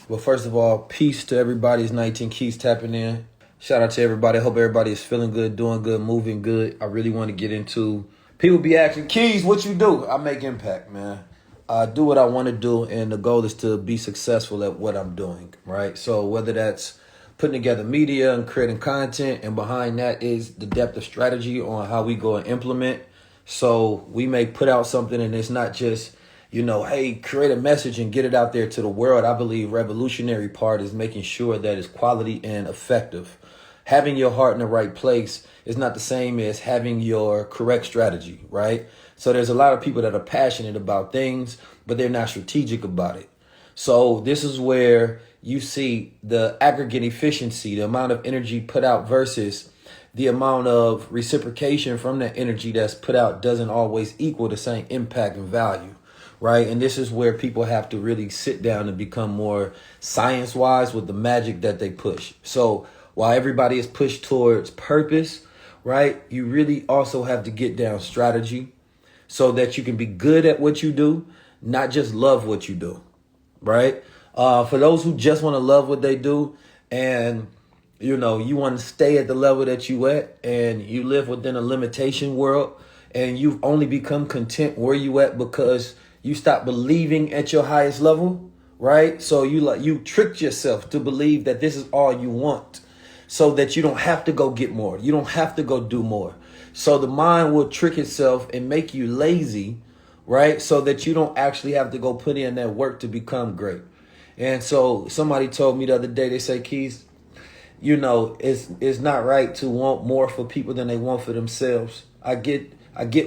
Well, first of all, peace to everybody. It's 19 Keys tapping in. Shout out to everybody. Hope everybody is feeling good, doing good, moving good. I really want to get into people be asking, Keys, what you do? I make impact, man. I do what I want to do, and the goal is to be successful at what I'm doing, right? So whether that's putting together media and creating content, and behind that is the depth of strategy on how we go and implement. So we may put out something and it's not just, hey, create a message and get it out there to the world. I believe revolutionary part is making sure that it's quality and effective. Having your heart in the right place is not the same as having your correct strategy, right? So there's a lot of people that are passionate about things, but they're not strategic about it. So this is where you see the aggregate efficiency, the amount of energy put out versus the amount of reciprocation from that energy that's put out doesn't always equal the same impact and value, right? And this is where people have to really sit down and become more science-wise with the magic that they push. So while everybody is pushed towards purpose, right, you really also have to get down strategy so that you can be good at what you do, not just love what you do, right? For those who just want to love what they do and you want to stay at the level that you at and you live within a limitation world and you've only become content where you at because you stop believing at your highest level, right? So you tricked yourself to believe that this is all you want so that you don't have to go get more. You don't have to go do more. So the mind will trick itself and make you lazy, right? So that you don't actually have to go put in that work to become great. And so somebody told me the other day, they say, Keys, it's not right to want more for people than they want for themselves. I get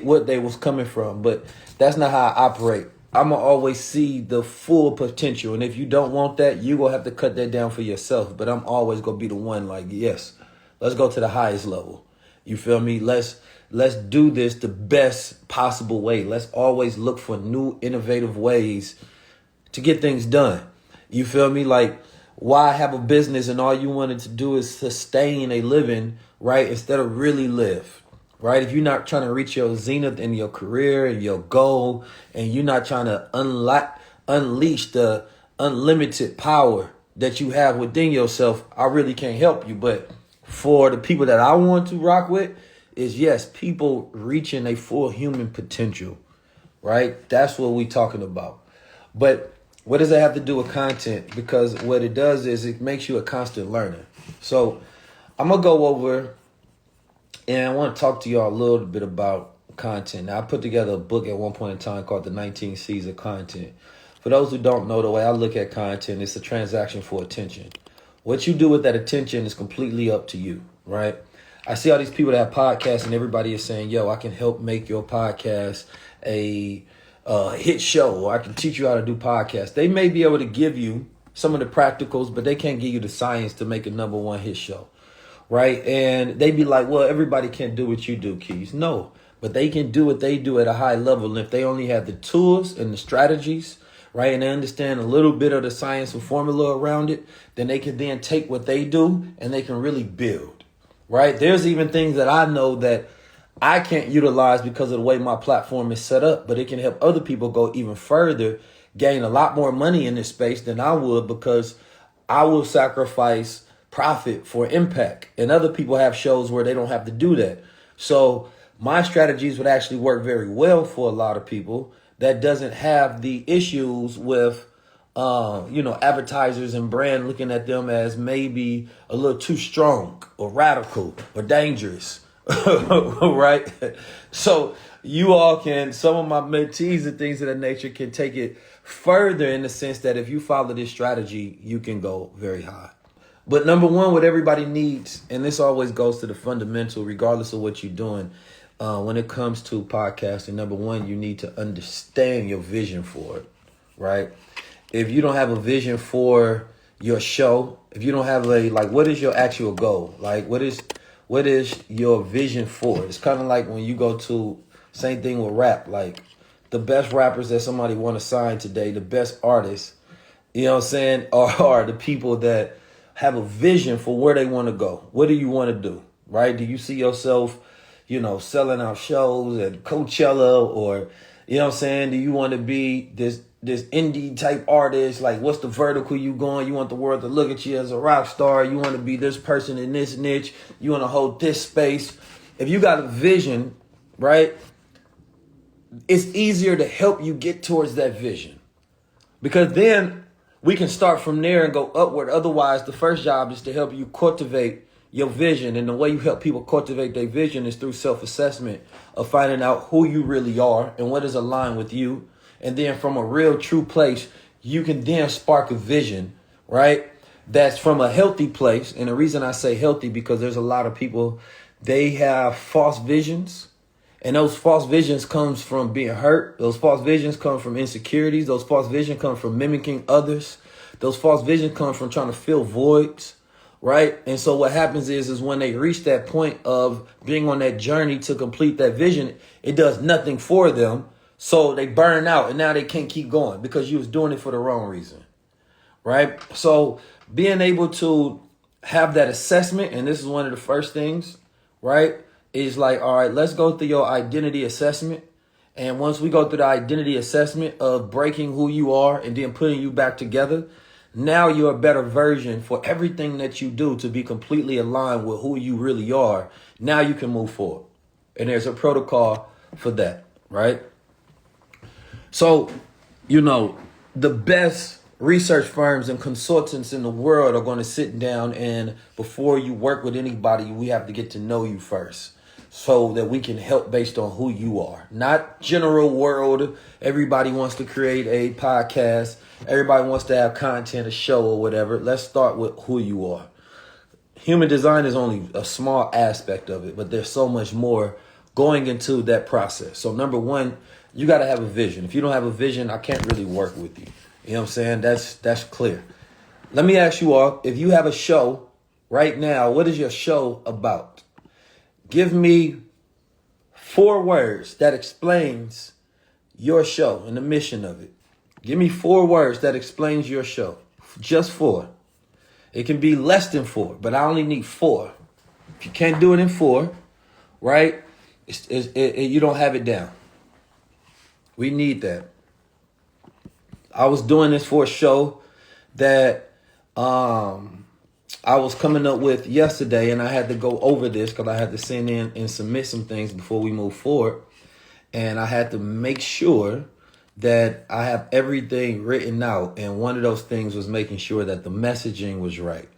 what they was coming from, but that's not how I operate. I'm going to always see the full potential. And if you don't want that, you're going to have to cut that down for yourself. But I'm always going to be the one like, yes, let's go to the highest level. You feel me? Let's do this the best possible way. Let's always look for new, innovative ways to get things done. You feel me? Like, why have a business and all you wanted to do is sustain a living, right? Instead of really live, right? If you're not trying to reach your zenith in your career and your goal, and you're not trying to unleash the unlimited power that you have within yourself, I really can't help you. But for the people that I want to rock with is, yes, people reaching a full human potential, right? That's what we're talking about. But what does that have to do with content? Because what it does is it makes you a constant learner. So I'm going to go over and I want to talk to y'all a little bit about content. Now, I put together a book at one point in time called The 19 C's of Content. For those who don't know, the way I look at content, it's a transaction for attention. What you do with that attention is completely up to you, right? I see all these people that have podcasts and everybody is saying, yo, I can help make your podcast a hit show, or I can teach you how to do podcasts. They may be able to give you some of the practicals, but they can't give you the science to make a number one hit show, right? And they be like, well, everybody can't do what you do, Keys. No, but they can do what they do at a high level. And if they only have the tools and the strategies, right, and they understand a little bit of the science and formula around it, then they can then take what they do and they can really build, right? There's even things that I know that I can't utilize because of the way my platform is set up, but it can help other people go even further, gain a lot more money in this space than I would, because I will sacrifice profit for impact. And other people have shows where they don't have to do that. So my strategies would actually work very well for a lot of people that doesn't have the issues with, advertisers and brand looking at them as maybe a little too strong or radical or dangerous. Right? So you all can, some of my mentees and things of that nature can take it further in the sense that if you follow this strategy, you can go very high. But number one, what everybody needs, and this always goes to the fundamental, regardless of what you're doing, when it comes to podcasting, number one, you need to understand your vision for it, right? If you don't have a vision for your show, if you don't have what is your actual goal? Like, what is your vision for it? It's kind of like when you go to, same thing with rap, like the best rappers that somebody want to sign today, the best artists, you know what I'm saying, are the people that have a vision for where they want to go. What do you want to do, right? Do you see yourself, selling out shows at Coachella, or, you know what I'm saying? Do you want to be this this indie type artist. Like, what's the vertical you going? You want the world to look at you as a rock star. You want to be this person in this niche. You want to hold this space. If you got a vision, right, it's easier to help you get towards that vision. Because then we can start from there and go upward. Otherwise, the first job is to help you cultivate your vision. And the way you help people cultivate their vision is through self-assessment of finding out who you really are and what is aligned with you. And then from a real true place, you can then spark a vision, right? That's from a healthy place. And the reason I say healthy, because there's a lot of people, they have false visions. And those false visions comes from being hurt. Those false visions come from insecurities. Those false visions come from mimicking others. Those false visions come from trying to fill voids, right? And so what happens is when they reach that point of being on that journey to complete that vision, it does nothing for them. So they burn out and now they can't keep going because you was doing it for the wrong reason, right? So being able to have that assessment, and this is one of the first things, right? Is like, all right, let's go through your identity assessment. And once we go through the identity assessment of breaking who you are and then putting you back together, now you're a better version for everything that you do to be completely aligned with who you really are. Now you can move forward. And there's a protocol for that, right? So, the best research firms and consultants in the world are going to sit down, and before you work with anybody, we have to get to know you first, so that we can help based on who you are. Not general world. Everybody wants to create a podcast. Everybody wants to have content, a show or whatever. Let's start with who you are. Human design is only a small aspect of it, but there's so much more going into that process. So number one, you got to have a vision. If you don't have a vision, I can't really work with you. You know what I'm saying? That's clear. Let me ask you all, if you have a show right now, what is your show about? Give me 4 words that explains your show and the mission of it. Give me 4 words that explains your show. Just 4. It can be less than 4, but I only need 4. If you can't do it in 4, right, you don't have it down. We need that. I was doing this for a show that I was coming up with yesterday, and I had to go over this because I had to send in and submit some things before we move forward. And I had to make sure that I have everything written out. And one of those things was making sure that the messaging was right.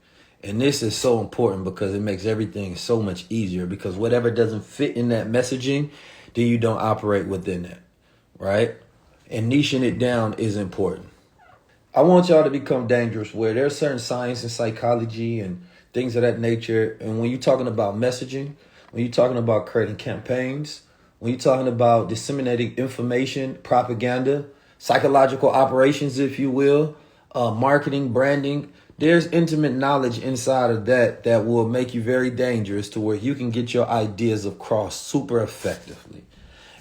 And this is so important because it makes everything so much easier, because whatever doesn't fit in that messaging, then you don't operate within that, right? And niching it down is important. I want y'all to become dangerous where there's certain science and psychology and things of that nature. And when you're talking about messaging, when you're talking about creating campaigns, when you're talking about disseminating information, propaganda, psychological operations, if you will, marketing, branding, there's intimate knowledge inside of that that will make you very dangerous to where you can get your ideas across super effectively.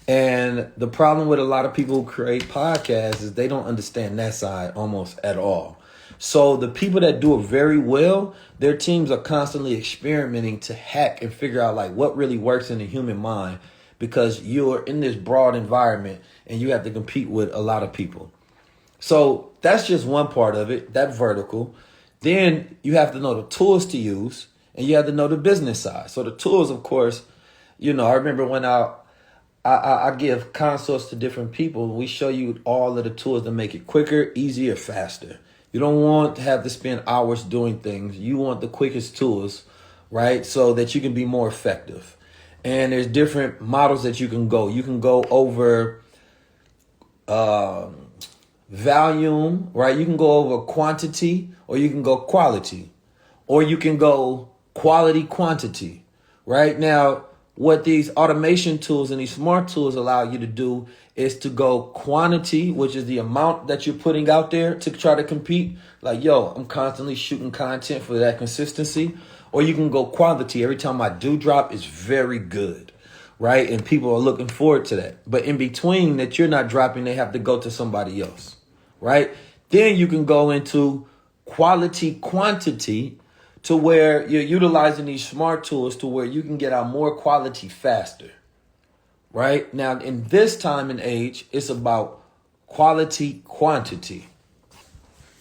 And the problem with a lot of people who create podcasts is they don't understand that side almost at all. So the people that do it very well, their teams are constantly experimenting to hack and figure out like what really works in the human mind, because you're in this broad environment and you have to compete with a lot of people. So that's just one part of it, that vertical. Then you have to know the tools to use, and you have to know the business side. So the tools, of course, I remember when I give consults to different people. We show you all of the tools to make it quicker, easier, faster. You don't want to have to spend hours doing things. You want the quickest tools, right? So that you can be more effective. And there's different models that you can go. You can go over volume, right? You can go over quantity, or you can go quality, or you can go quality quantity, right? Now, what these automation tools and these smart tools allow you to do is to go quantity, which is the amount that you're putting out there to try to compete. Like, I'm constantly shooting content for that consistency. Or you can go quality. Every time I do drop, it's very good, right? And people are looking forward to that. But in between that you're not dropping, they have to go to somebody else, right? Then you can go into quality quantity, to where you're utilizing these smart tools to where you can get out more quality faster, right? Now, in this time and age, it's about Quality, quantity.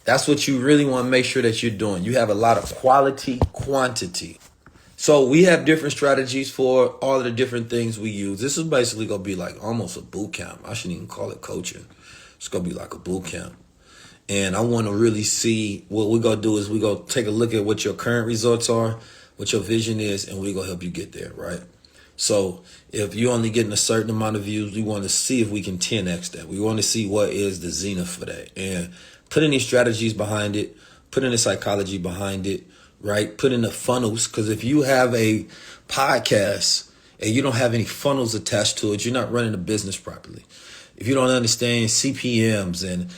That's what you really want to make sure that you're doing. You have a lot of quality, quantity. So we have different strategies for all of the different things we use. This is basically going to be like almost a boot camp. I shouldn't even call it coaching. It's going to be like a boot camp. And I want to really see what we're going to do is we're going to take a look at what your current results are, what your vision is, and we're going to help you get there, right? So if you're only getting a certain amount of views, we want to see if we can 10x that. We want to see what is the zenith for that. And put any strategies behind it, put in the psychology behind it, right? Put in the funnels, because if you have a podcast and you don't have any funnels attached to it, you're not running a business properly. If you don't understand CPMs and,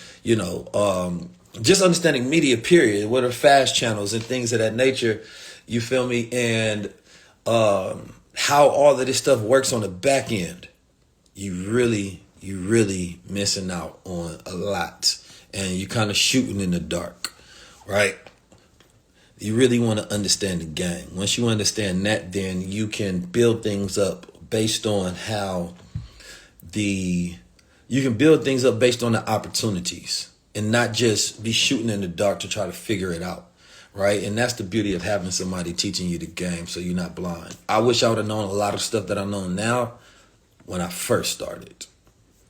just understanding media, period, what are fast channels and things of that nature, you feel me? And how all of this stuff works on the back end, you really missing out on a lot. And you're kind of shooting in the dark, right? You really want to understand the game. Once you understand that, then you can build things up based on the opportunities and not just be shooting in the dark to try to figure it out, right? And that's the beauty of having somebody teaching you the game so you're not blind. I wish I would have known a lot of stuff that I know now when I first started.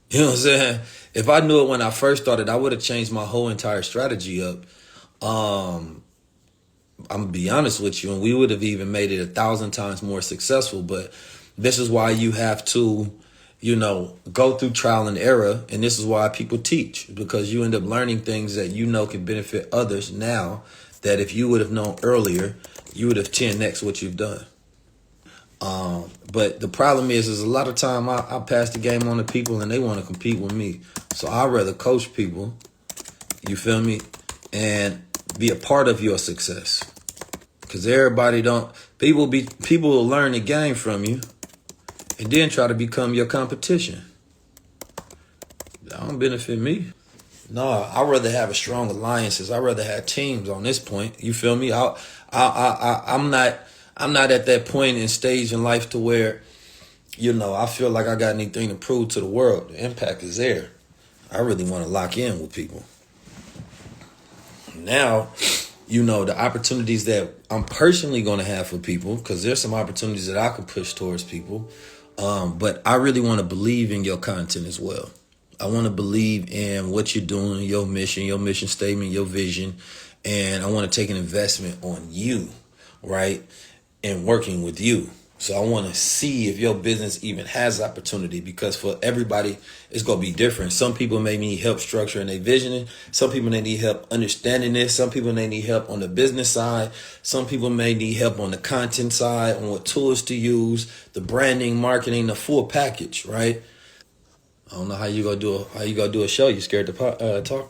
You know what I'm saying? If I knew it when I first started, I would have changed my whole entire strategy up. I'm going to be honest with you, and we would have even made it 1,000 times more successful. But this is why you have to, go through trial and error. And this is why people teach, because you end up learning things that can benefit others now that if you would have known earlier, you would have 10x what you've done. But the problem is a lot of time I pass the game on to people and they want to compete with me. So I'd rather coach people, you feel me, and be a part of your success. Because people will learn the game from you and then try to become your competition. That don't benefit me. No, I'd rather have strong alliances. I'd rather have teams on this point. You feel me? I'm not at that point in stage in life to where, I feel like I got anything to prove to the world. The impact is there. I really want to lock in with people. Now, the opportunities that I'm personally going to have for people, because there's some opportunities that I could push towards people. But I really want to believe in your content as well. I want to believe in what you're doing, your mission statement, your vision. And I want to take an investment on you, right? And working with you. So I want to see if your business even has opportunity, because for everybody, it's going to be different. Some people may need help structuring their visioning. Some people may need help understanding this. Some people may need help on the business side. Some people may need help on the content side, on what tools to use, the branding, marketing, the full package, right? I don't know how you gonna do a show. You scared to talk?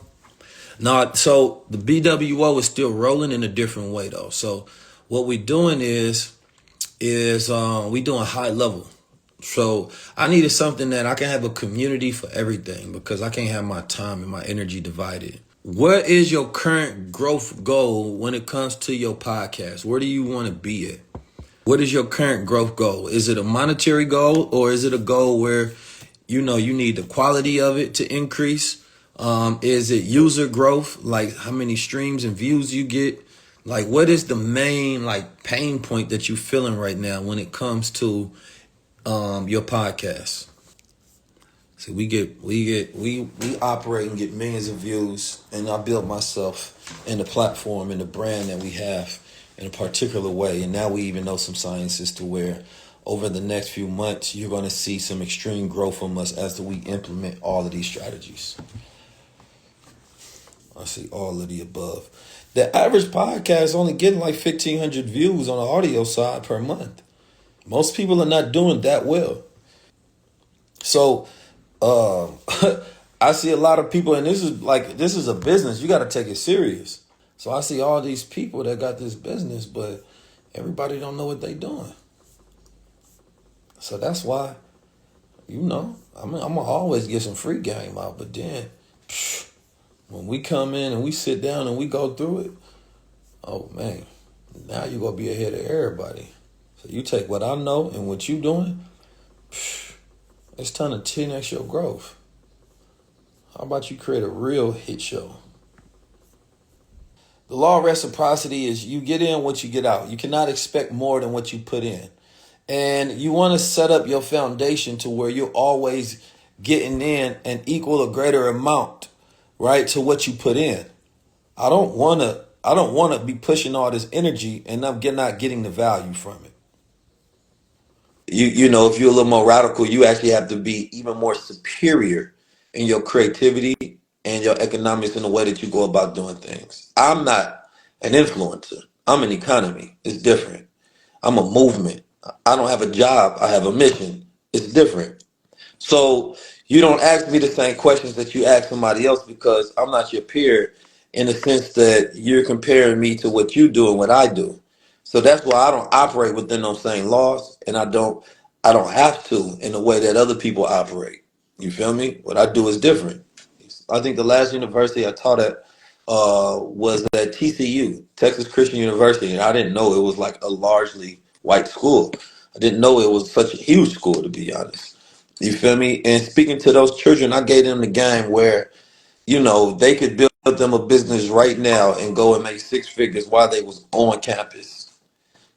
No, so the BWO is still rolling in a different way though. So what we're doing is we doing high level. So I needed something that I can have a community for everything, because I can't have my time and my energy divided. What is your current growth goal when it comes to your podcast? Where do you want to be at? What is your current growth goal? Is it a monetary goal, or is it a goal where you need the quality of it to increase? Is it user growth, like how many streams and views you get? Like, what is the main pain point that you're feeling right now when it comes to your podcast? So we operate and get millions of views, and I built myself in the platform and the brand that we have in a particular way. And now we even know some sciences to where over the next few months, you're going to see some extreme growth from us as we implement all of these strategies. I see all of the above. The average podcast is only getting 1,500 views on the audio side per month. Most people are not doing that well. So I see a lot of people, and this is a business. You got to take it serious. So I see all these people that got this business, but everybody don't know what they doing. So that's why, I'm gonna always get some free game out. But then, when we come in and we sit down and we go through it, oh man, now you're gonna be ahead of everybody. So you take what I know and what you doing, it's time to 10x your growth. How about you create a real hit show? The law of reciprocity is you get in what you get out. You cannot expect more than what you put in. And you want to set up your foundation to where you're always getting in an equal or greater amount, right, to what you put in. I don't want to be pushing all this energy and not getting the value from it. You know, if you're a little more radical, you actually have to be even more superior in your creativity and your economics in the way that you go about doing things. I'm not an influencer. I'm an economy. It's different. I'm a movement. I don't have a job. I have a mission. It's different. So you don't ask me the same questions that you ask somebody else because I'm not your peer in the sense that you're comparing me to what you do and what I do. So that's why I don't operate within those same laws and I don't have to in the way that other people operate. You feel me? What I do is different. I think the last university I taught at was at TCU, Texas Christian University, and I didn't know it was like a largely white school. I didn't know it was such a huge school, to be honest. You feel me? And speaking to those children, I gave them the game where, they could build them a business right now and go and make six figures while they was on campus.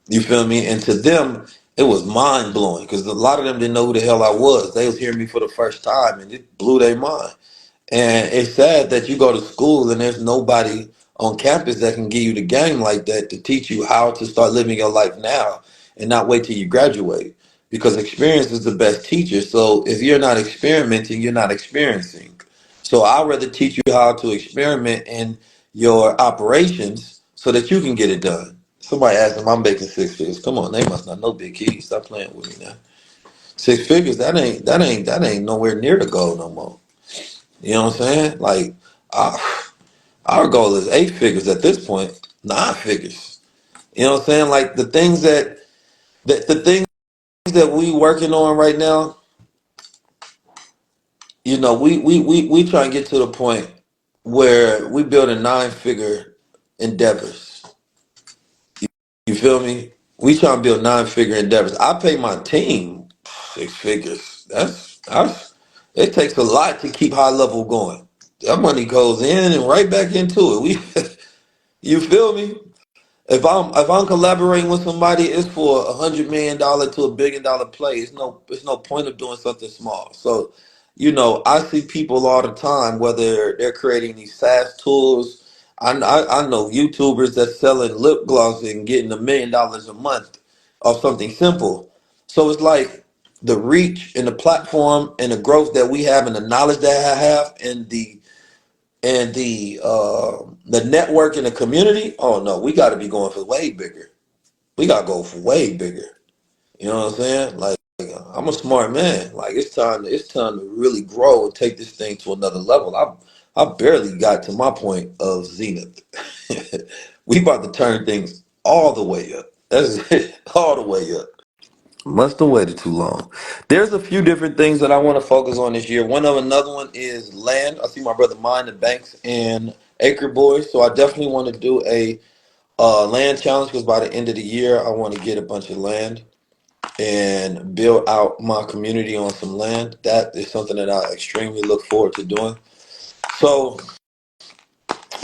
You feel me? And to them, it was mind blowing because a lot of them didn't know who the hell I was. They was hearing me for the first time and it blew their mind. And it's sad that you go to school and there's nobody on campus that can give you the game like that to teach you how to start living your life now and not wait till you graduate. Because experience is the best teacher. So if you're not experimenting, you're not experiencing. So I'd rather teach you how to experiment in your operations so that you can get it done. Somebody asked them, I'm making six figures. Come on, they must not know Big Key. Stop playing with me now. Six figures, that ain't nowhere near the goal no more. You know what I'm saying? Like, our, our goal is eight figures at this point, nine figures. You know what I'm saying? Like the things that we working on right now, we try and get to the point where we building nine figure endeavors. You feel me? We try and build nine figure endeavors. I pay my team six figures. That's it takes a lot to keep high level going. That money goes in and right back into it. You feel me? If I'm collaborating with somebody, it's for $100 million to $1 billion play. It's no point of doing something small. So, I see people all the time, whether they're creating these SaaS tools. I know YouTubers that's selling lip gloss and getting $1 million a month off something simple. So it's like the reach and the platform and the growth that we have and the knowledge that I have and the network and the community. Oh no, we got to be going for way bigger. We got to go for way bigger. You know what I'm saying? Like I'm a smart man. Like it's time to really grow and take this thing to another level. I barely got to my point of zenith. We about to turn things all the way up. That's it, all the way up. Must have waited too long. There's a few different things that I want to focus on this year. Another one is land. I see my brother Mine the Banks and Acre Boys, so I definitely want to do a land challenge because by the end of the year, I want to get a bunch of land and build out my community on some land. That is something that I extremely look forward to doing. So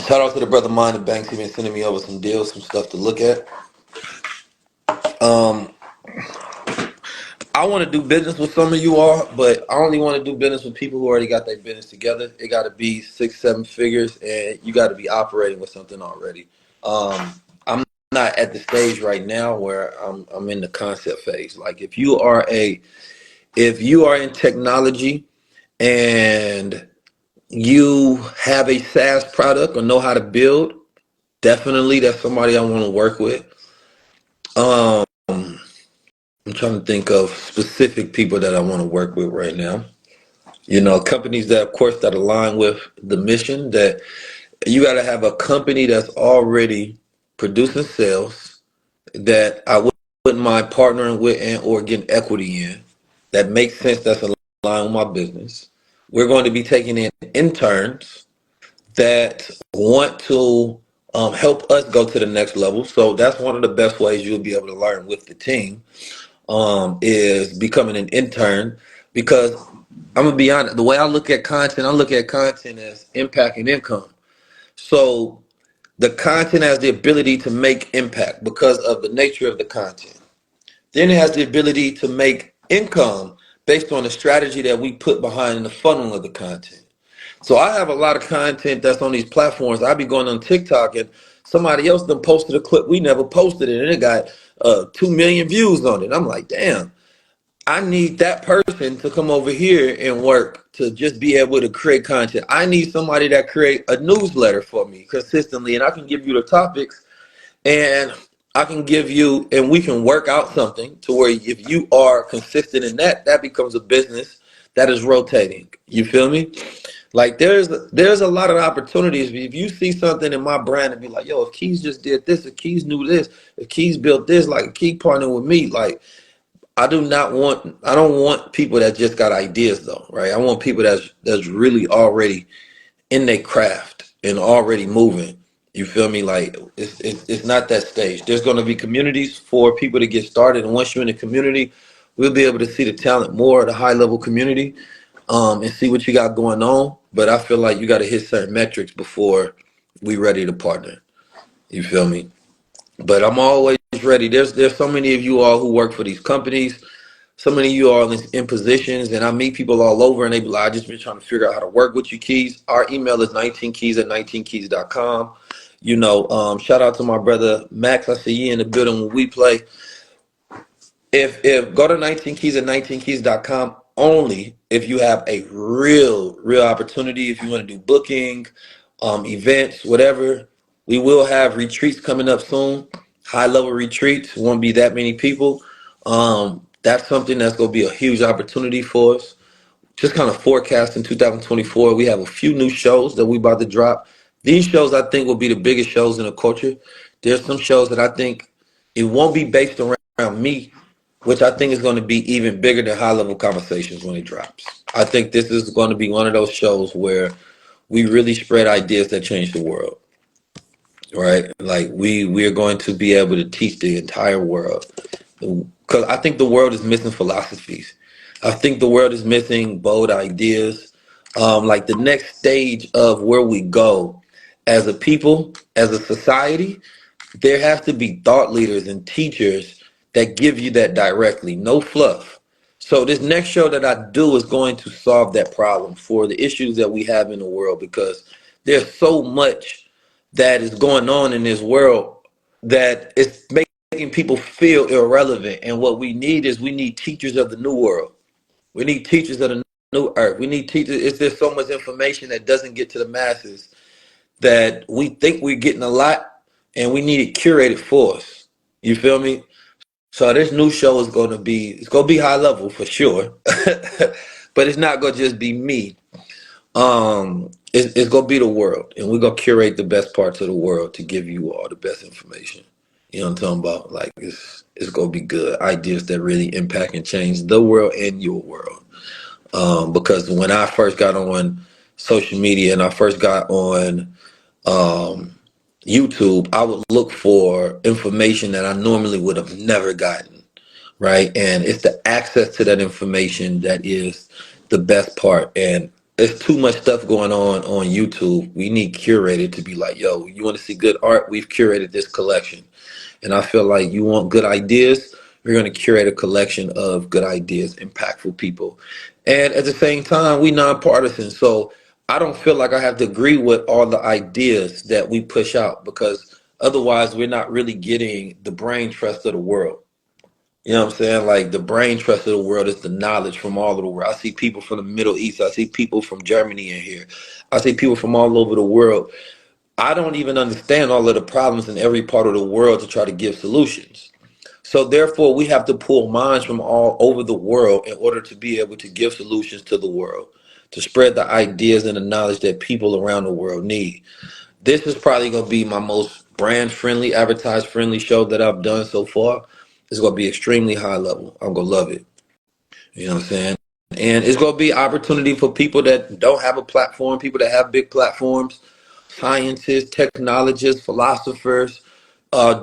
shout out to the brother Mine the Banks. He's been sending me over some deals, some stuff to look at. Um, I want to do business with some of you all, but I only want to do business with people who already got their business together. It got to be six, seven figures, and you got to be operating with something already. I'm not at the stage right now where I'm in the concept phase. Like if you are in technology and you have a SaaS product or know how to build, definitely that's somebody I want to work with. Um, I'm trying to think of specific people that I want to work with right now. Companies that, of course, that align with the mission. That you got to have a company that's already producing sales that I wouldn't mind partnering with and or getting equity in. That makes sense. That's aligned with my business. We're going to be taking in interns that want to help us go to the next level. So that's one of the best ways you'll be able to learn with the team is becoming an intern because I'm gonna be honest. The way I look at content as impact and income. So the content has the ability to make impact because of the nature of the content. Then it has the ability to make income based on the strategy that we put behind the funnel of the content. So I have a lot of content that's on these platforms. I be going on TikTok and somebody else done posted a clip we never posted it and it got 2 million views on it. I'm like, damn, I need that person to come over here and work to just be able to create content. I need somebody that create a newsletter for me consistently and I can give you the topics and I can give you, and we can work out something to where if you are consistent in that, that becomes a business that is rotating. You feel me? Like there's a lot of opportunities. If you see something in my brand and be like, yo, if Keys just did this, if Keys knew this, if Keys built this, like Key partnered with me, like I don't want people that just got ideas though, right? I want people that's really already in their craft and already moving. You feel me? Like it's not that stage. There's going to be communities for people to get started, and once you're in the community, we'll be able to see the talent more at a high level community, and see what you got going on. But I feel like you got to hit certain metrics before we ready to partner. You feel me? But I'm always ready. There's so many of you all who work for these companies. So many of you are in positions, and I meet people all over, and they be like, I just been trying to figure out how to work with you, Keys. Our email is 19keys at 19keys.com. Shout out to my brother Max. I see you in the building when we play. If go to 19keys at 19keys.com only if you have a real opportunity, if you want to do booking, events, whatever. We will have retreats coming up soon, high level retreats. Won't be that many people. That's something that's going to be a huge opportunity for us. Just kind of forecasting 2024. We have a few new shows that we about to drop. These shows I think will be the biggest shows in the culture. There's some shows that I think it won't be based around me, which I think is going to be even bigger than high level conversations when it drops. I think this is going to be one of those shows where we really spread ideas that change the world, right? Like we are going to be able to teach the entire world because I think the world is missing philosophies. I think the world is missing bold ideas. Like the next stage of where we go as a people, as a society, there has to be thought leaders and teachers that give you that directly, no fluff. So this next show that I do is going to solve that problem for the issues that we have in the world because there's so much that is going on in this world that it's making people feel irrelevant. And what we need teachers of the new world. We need teachers of the new earth. We need teachers. It's there's so much information that doesn't get to the masses that we think we're getting a lot and we need it curated for us. You feel me? So this new show is it's gonna be high level for sure. But it's not gonna just be me. It's gonna be the world and we're gonna curate the best parts of the world to give you all the best information. You know what I'm talking about? Like it's gonna be good. Ideas that really impact and change the world and your world. Because when I first got on social media and I first got on um, YouTube, I would look for information that I normally would have never gotten, right? And it's the access to that information that is the best part. And there's too much stuff going on YouTube. We need curated to be like, yo, you want to see good art? We've curated this collection. And I feel like you want good ideas, we're going to curate a collection of good ideas, impactful people. And at the same time, we nonpartisan. So I don't feel like I have to agree with all the ideas that we push out because otherwise we're not really getting the brain trust of the world. You know what I'm saying? Like the brain trust of the world is the knowledge from all over the world. I see people from the Middle East. I see people from Germany in here. I see people from all over the world. I don't even understand all of the problems in every part of the world to try to give solutions. So therefore, we have to pull minds from all over the world in order to be able to give solutions to the world, to spread the ideas and the knowledge that people around the world need. This is probably going to be my most brand friendly, advertised friendly show that I've done so far. It's going to be extremely high level. I'm going to love it. You know what I'm saying? And it's going to be opportunity for people that don't have a platform, people that have big platforms, scientists, technologists, philosophers,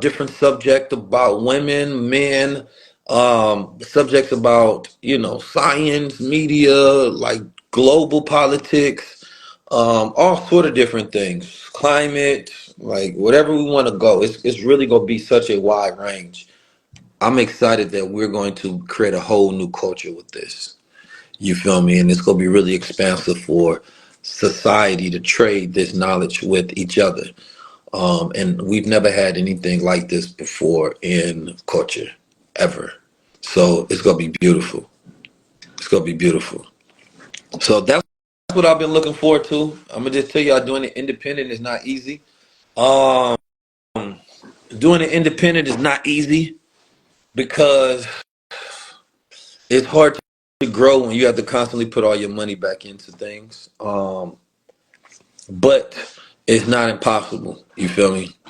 different subject about women, men, Subjects about, science, media, like global politics, all sort of different things, climate, like whatever we want to go. It's really gonna be such a wide range. I'm excited that we're going to create a whole new culture with this. You feel me? And it's gonna be really expansive for society to trade this knowledge with each other. And we've never had anything like this before in culture, ever. So it's gonna be beautiful. It's gonna be beautiful. So that's what I've been looking forward to. I'm gonna just tell y'all, doing it independent is not easy. Um, doing it independent is not easy because it's hard to grow when you have to constantly put all your money back into things. But it's not impossible. You feel me?